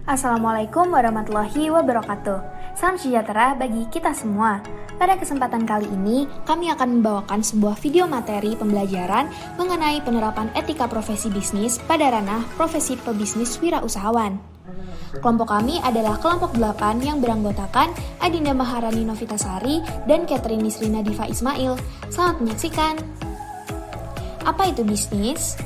Assalamualaikum warahmatullahi wabarakatuh. Salam sejahtera bagi kita semua. Pada kesempatan kali ini, kami akan membawakan sebuah video materi pembelajaran mengenai penerapan etika profesi bisnis pada ranah profesi pebisnis wirausahawan. Kelompok kami adalah kelompok 8 yang beranggotakan Adinda Maharani Novitasari dan Catherine Nisrina Diva Ismail. Selamat menyaksikan. Apa itu bisnis?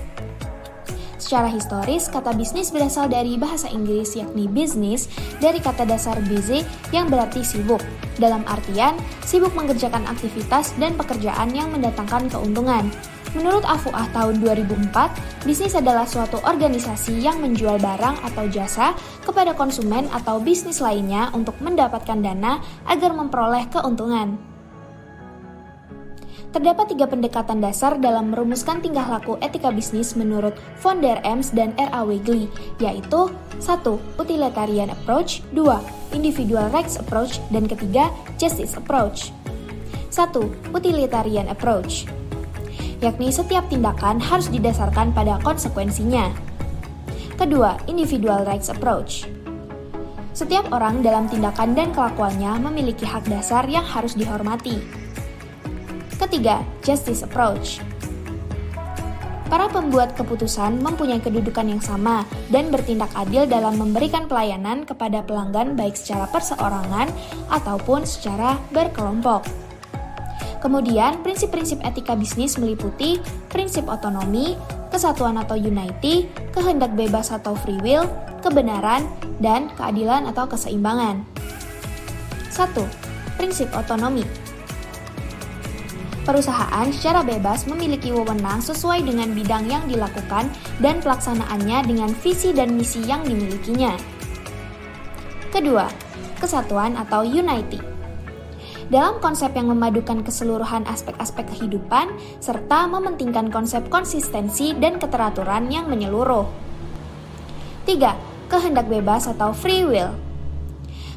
Secara historis, kata bisnis berasal dari bahasa Inggris yakni business dari kata dasar busy yang berarti sibuk. Dalam artian, sibuk mengerjakan aktivitas dan pekerjaan yang mendatangkan keuntungan. Menurut Afuah tahun 2004, bisnis adalah suatu organisasi yang menjual barang atau jasa kepada konsumen atau bisnis lainnya untuk mendapatkan dana agar memperoleh keuntungan. Terdapat 3 pendekatan dasar dalam merumuskan tingkah laku etika bisnis menurut von der Ems dan R.A. Wegley, yaitu 1. Utilitarian approach, 2. Individual rights approach, dan ketiga, justice approach. 1. Utilitarian approach, yakni setiap tindakan harus didasarkan pada konsekuensinya. Kedua, individual rights approach. Setiap orang dalam tindakan dan kelakuannya memiliki hak dasar yang harus dihormati. Ketiga, justice approach. Para pembuat keputusan mempunyai kedudukan yang sama dan bertindak adil dalam memberikan pelayanan kepada pelanggan baik secara perseorangan ataupun secara berkelompok. Kemudian, prinsip-prinsip etika bisnis meliputi prinsip otonomi, kesatuan atau unity, kehendak bebas atau free will, kebenaran, dan keadilan atau keseimbangan. 1. Prinsip otonomi. Perusahaan secara bebas memiliki wewenang sesuai dengan bidang yang dilakukan dan pelaksanaannya dengan visi dan misi yang dimilikinya. Kedua, kesatuan atau unity. Dalam konsep yang memadukan keseluruhan aspek-aspek kehidupan serta mementingkan konsep konsistensi dan keteraturan yang menyeluruh. 3. Kehendak bebas atau free will.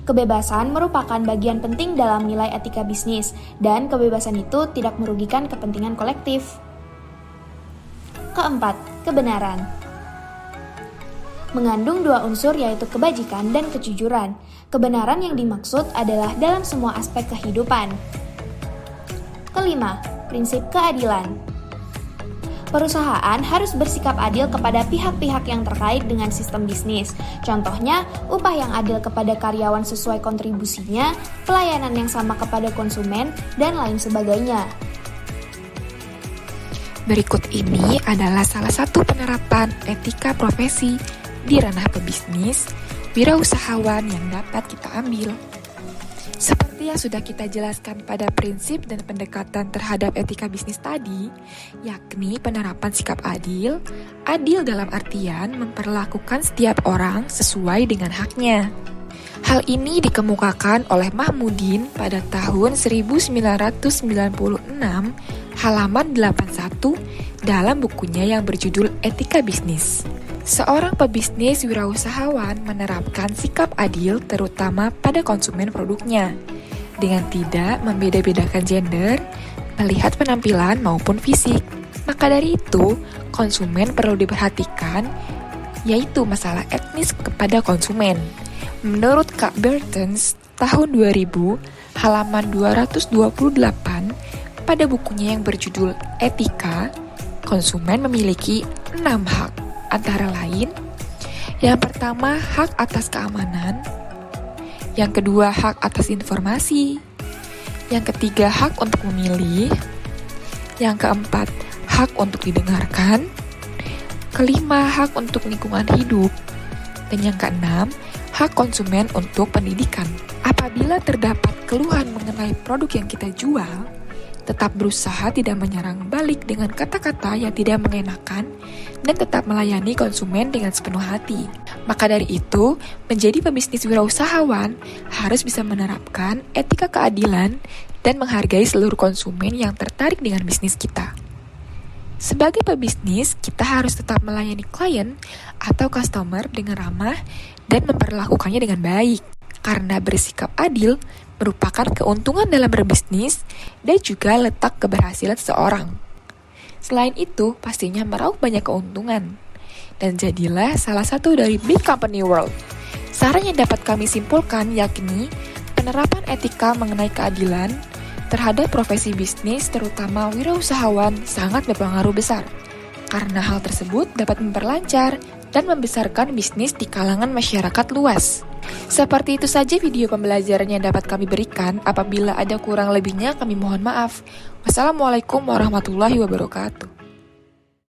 Kebebasan merupakan bagian penting dalam nilai etika bisnis, dan kebebasan itu tidak merugikan kepentingan kolektif. Keempat, kebenaran. Mengandung 2 unsur yaitu kebajikan dan kejujuran. Kebenaran yang dimaksud adalah dalam semua aspek kehidupan. Kelima, prinsip keadilan. Perusahaan harus bersikap adil kepada pihak-pihak yang terkait dengan sistem bisnis. Contohnya, upah yang adil kepada karyawan sesuai kontribusinya, pelayanan yang sama kepada konsumen, dan lain sebagainya. Berikut ini adalah salah satu penerapan etika profesi di ranah pebisnis wirausahawan yang dapat kita ambil. Seperti yang sudah kita jelaskan pada prinsip dan pendekatan terhadap etika bisnis tadi, yakni penerapan sikap adil, adil dalam artian memperlakukan setiap orang sesuai dengan haknya. Hal ini dikemukakan oleh Mahmudin pada tahun 1996, halaman 81 dalam bukunya yang berjudul Etika Bisnis. Seorang pebisnis wirausahawan menerapkan sikap adil terutama pada konsumen produknya, dengan tidak membeda-bedakan gender, melihat penampilan maupun fisik. Maka dari itu, konsumen perlu diperhatikan, yaitu masalah etnis kepada konsumen. Menurut Kak Bertens, tahun 2000, halaman 228, pada bukunya yang berjudul Etika, konsumen memiliki 6 hak. Antara lain, yang pertama hak atas keamanan, yang kedua hak atas informasi, yang ketiga hak untuk memilih, yang keempat hak untuk didengarkan, kelima hak untuk lingkungan hidup, dan yang keenam hak konsumen untuk pendidikan. Apabila terdapat keluhan mengenai produk yang kita jual, tetap berusaha tidak menyerang balik dengan kata-kata yang tidak mengenakan dan tetap melayani konsumen dengan sepenuh hati. Maka dari itu, menjadi pebisnis wirausahawan harus bisa menerapkan etika keadilan dan menghargai seluruh konsumen yang tertarik dengan bisnis kita. Sebagai pebisnis, kita harus tetap melayani klien atau customer dengan ramah dan memperlakukannya dengan baik. Karena bersikap adil merupakan keuntungan dalam berbisnis dan juga letak keberhasilan seseorang. Selain itu, pastinya meraup banyak keuntungan. Dan jadilah salah satu dari big company world. Saran yang dapat kami simpulkan yakni penerapan etika mengenai keadilan terhadap profesi bisnis, terutama wirausahawan, sangat berpengaruh besar. Karena hal tersebut dapat memperlancar dan membesarkan bisnis di kalangan masyarakat luas. Seperti itu saja video pembelajaran yang dapat kami berikan. Apabila ada kurang lebihnya kami mohon maaf. Wassalamualaikum warahmatullahi wabarakatuh.